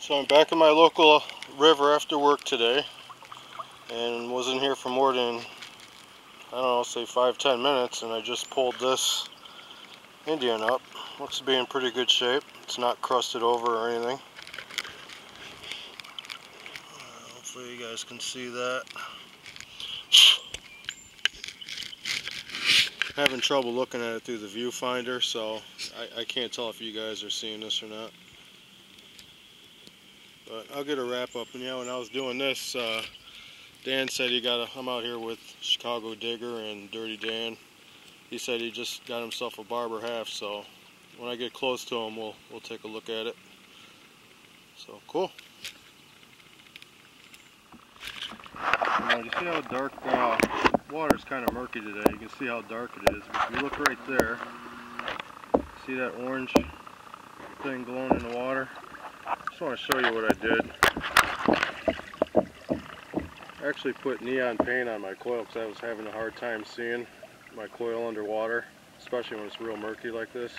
So I'm back in my local river after work today, and wasn't here for more than, I don't know, say 5-10 minutes, and I just pulled this Indian up. Looks to be in pretty good shape. It's not crusted over or anything. Hopefully you guys can see that. Having trouble looking at it through the viewfinder, so I can't tell if you guys are seeing this or not. But I'll get a wrap up. And yeah, when I was doing this, Dan said I'm out here with Chicago Digger and Dirty Dan. He said he just got himself a Barber half, so when I get close to him, we'll take a look at it. So cool. Now, you see how dark water's kind of murky today. You can see how dark it is. But if you look right there, see that orange thing glowing in the water? I just want to show you what I did. I actually put neon paint on my coil because I was having a hard time seeing my coil underwater, especially when it's real murky like this.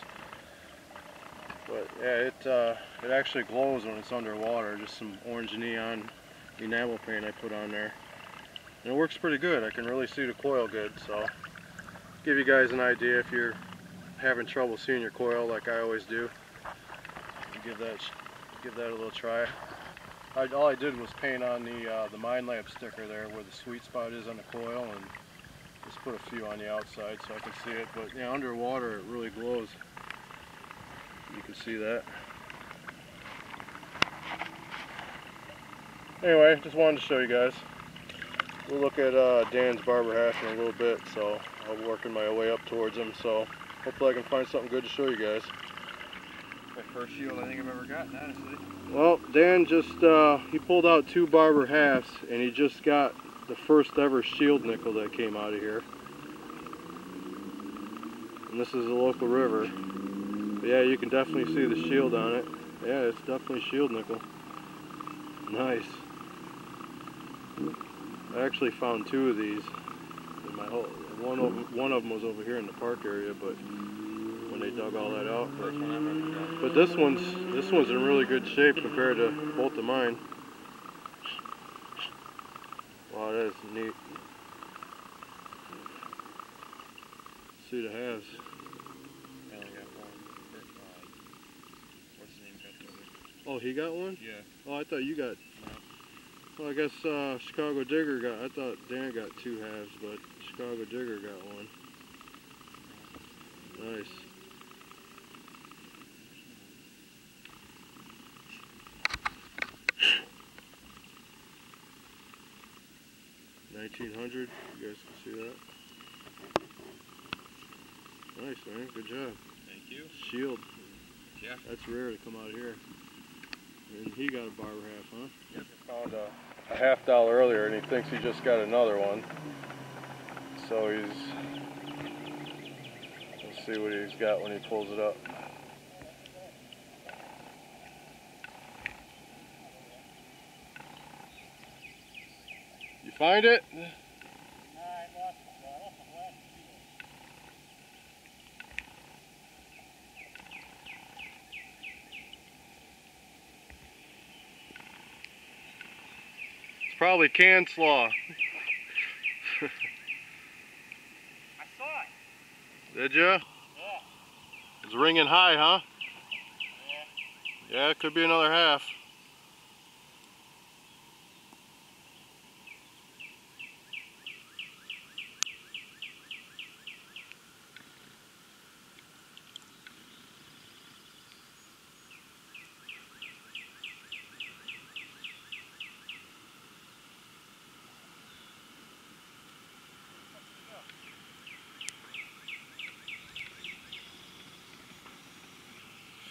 But yeah, it actually glows when it's underwater. Just some orange neon enamel paint I put on there. And it works pretty good. I can really see the coil good, so give you guys an idea if you're having trouble seeing your coil like I always do. Give that a little try. All I did was paint on the Mind Lab sticker there where the sweet spot is on the coil, and just put a few on the outside so I can see it. But yeah, underwater it really glows. You can see that. Anyway, just wanted to show you guys. We'll look at Dan's Barber half in a little bit, so I'll be working my way up towards him. So hopefully I can find something good to show you guys. The first shield I think I've ever gotten, honestly. Well, Dan just, he pulled out 2 Barber halves, and he just got the first ever shield nickel that came out of here. And this is a local river. But yeah, you can definitely see the shield on it. Yeah, it's definitely shield nickel. Nice. I actually found 2 of these in my whole, one of them was over here in the park area, but when they dug all that out. But this one's in really good shape compared to both of mine. Wow, that is neat. See the halves. I only got one. What's his name got one? Oh, he got one? Yeah. Oh, I thought you got. No. Well, I guess Chicago Digger got. I thought Dan got 2 halves, but Chicago Digger got one. Nice. $1900. You guys can see that. Nice, man. Good job. Thank you. Shield. Yeah. That's rare to come out of here. And he got a Barber half, huh? Yep. Found a $50 earlier, and he thinks he just got another one. So let's see what he's got when he pulls it up. You find it? It's probably can slaw. I saw it. Did ya? Yeah. It's ringing high, huh? Yeah. Yeah, it could be another half.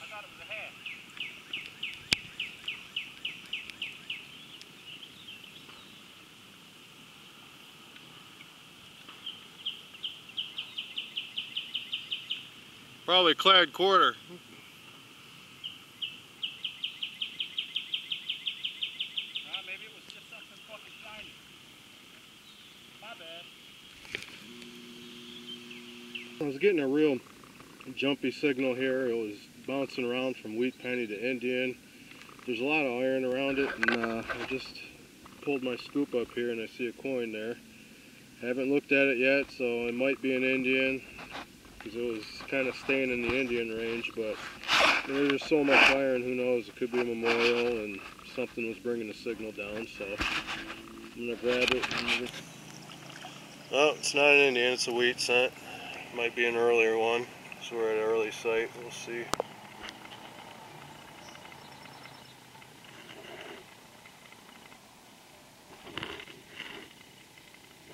I thought it was a half. Probably clad quarter. Maybe it was just something fucking shiny. My bad. I was getting a real jumpy signal here. It was bouncing around from wheat penny to Indian there's a lot of iron around it, and I just pulled my scoop up here and I see a coin there. Haven't looked at it yet, so it might be an Indian, because it was kind of staying in the Indian range, but there's just so much iron, who knows, it could be a memorial and something was bringing the signal down, so I'm going to grab it. Oh, it's not an Indian, it's a wheat scent. Might be an earlier one, so we're at an early site, we'll see.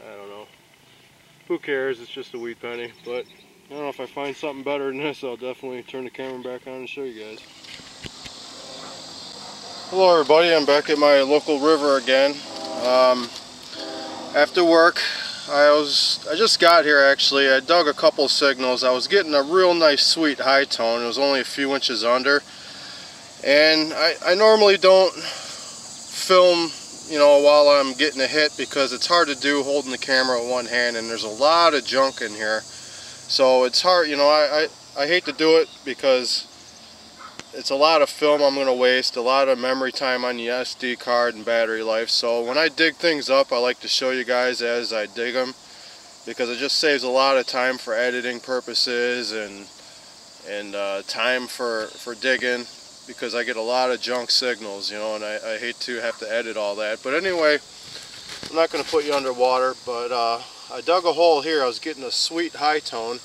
I don't know. Who cares, it's just a wheat penny, but I don't know, if I find something better than this, I'll definitely turn the camera back on and show you guys. Hello everybody, I'm back at my local river again. After work, I just got here actually. I dug a couple signals. I was getting a real nice sweet high tone. It was only a few inches under. And I normally don't film, you know, while I'm getting a hit, because it's hard to do holding the camera with one hand, and there's a lot of junk in here. So it's hard, you know, I hate to do it because it's a lot of film I'm going to waste, a lot of memory time on the SD card and battery life. So when I dig things up, I like to show you guys as I dig them, because it just saves a lot of time for editing purposes and time for digging, because I get a lot of junk signals, you know, and I hate to have to edit all that. But anyway, I'm not going to put you underwater, but I dug a hole here. I was getting a sweet high tone,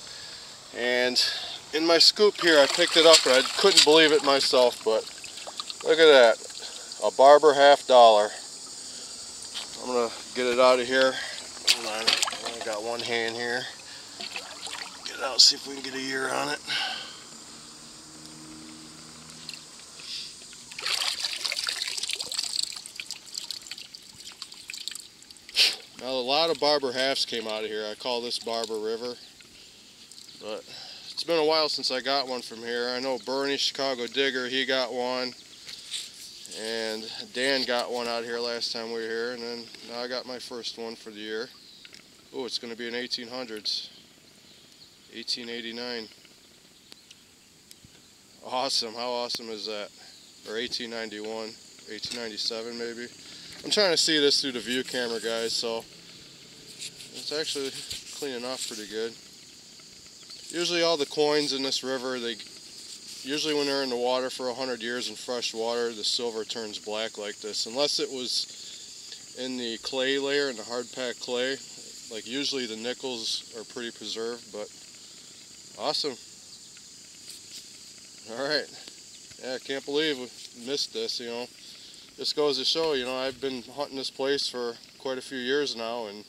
and in my scoop here I picked it up and I couldn't believe it myself, but look at that, a Barber $1/2. I'm going to get it out of here. Hold on, I only got one hand here. Get it out, see if we can get a year on it. Now a lot of Barber halves came out of here. I call this Barber River, but it's been a while since I got one from here. I know Bernie, Chicago Digger, he got one, and Dan got one out here last time we were here, and then now I got my first one for the year. Oh, it's going to be an 1800s, 1889. Awesome, how awesome is that? Or 1891, 1897 maybe. I'm trying to see this through the view camera, guys, so it's actually cleaning off pretty good. Usually all the coins in this river, usually when they're in the water for 100 years in fresh water, the silver turns black like this. Unless it was in the clay layer, in the hard packed clay, like usually the nickels are pretty preserved, but awesome. Alright, yeah, I can't believe we missed this, you know. This goes to show, you know, I've been hunting this place for quite a few years now, and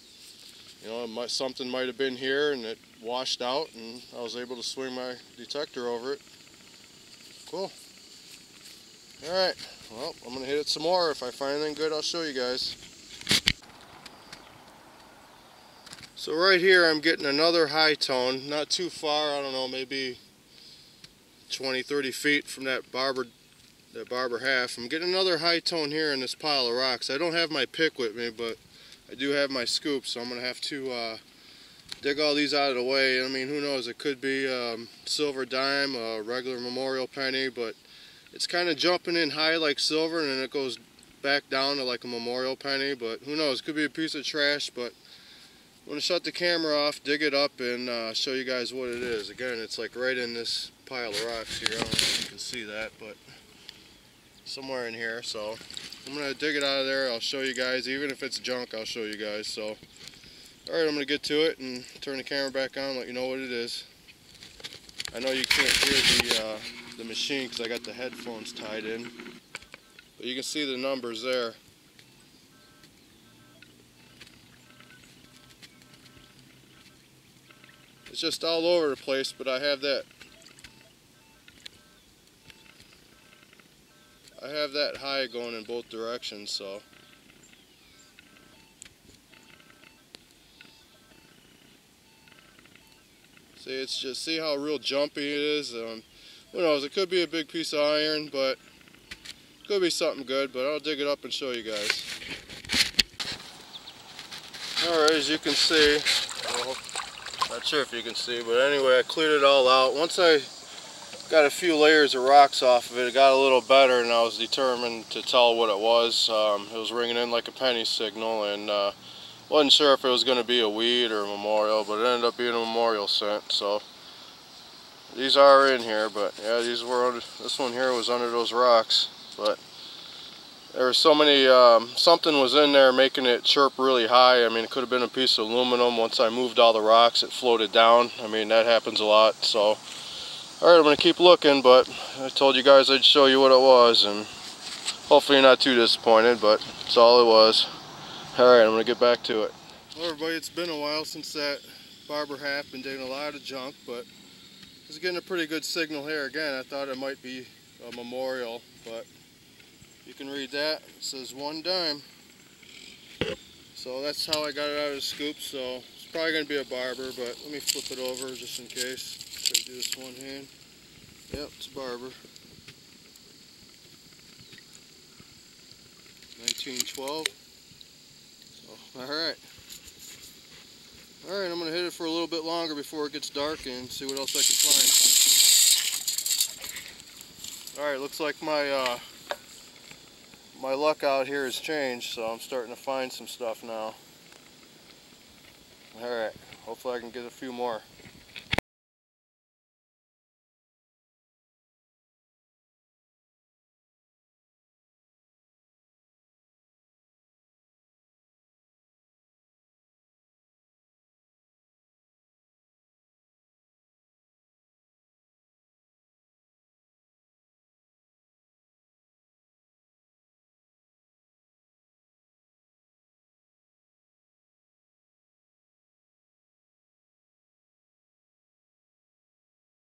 you know, something might have been here and it washed out, and I was able to swing my detector over it. Cool. Alright, well, I'm going to hit it some more. If I find anything good, I'll show you guys. So right here I'm getting another high tone, not too far, I don't know, maybe 20-30 feet from that Barber half. I'm getting another high tone here in this pile of rocks. I don't have my pick with me, but I do have my scoop, so I'm going to have to dig all these out of the way. I mean, who knows, it could be silver dime, a regular memorial penny, but it's kind of jumping in high like silver, and then it goes back down to like a memorial penny, but who knows, it could be a piece of trash. But I'm going to shut the camera off, dig it up, and show you guys what it is. Again, it's like right in this pile of rocks here. I don't know if you can see that, but somewhere in here. So I'm going to dig it out of there. I'll show you guys. Even if it's junk, I'll show you guys. So alright, I'm going to get to it and turn the camera back on, let you know what it is. I know you can't hear the machine because I got the headphones tied in, but you can see the numbers there. It's just all over the place, but I have that high going in both directions, so see, it's just, see how real jumpy it is. Who knows, it could be a big piece of iron, but it could be something good, but I'll dig it up and show you guys. Alright, as you can see, well, not sure if you can see, but anyway, I cleared it all out. Once I got a few layers of rocks off of it. It got a little better, and I was determined to tell what it was. It was ringing in like a penny signal, and wasn't sure if it was going to be a weed or a memorial, but it ended up being a memorial scent. So these are in here, but yeah, these were under, this one here was under those rocks. But there were so many, something was in there making it chirp really high. I mean, it could have been a piece of aluminum. Once I moved all the rocks, it floated down. I mean, that happens a lot. So alright, I'm going to keep looking, but I told you guys I'd show you what it was, and hopefully you're not too disappointed, but that's all it was. Alright, I'm going to get back to it. Well, everybody, it's been a while since that Barber half. Been digging a lot of junk, but I was getting a pretty good signal here. Again, I thought it might be a memorial, but you can read that. It says 1 dime. So that's how I got it out of the scoop. So it's probably going to be a Barber, but let me flip it over just in case. So I do this one hand. Yep, it's a Barber. 1912. So, alright. Alright, I'm going to hit it for a little bit longer before it gets dark and see what else I can find. Alright, looks like my luck out here has changed, so I'm starting to find some stuff now. Alright, hopefully I can get a few more.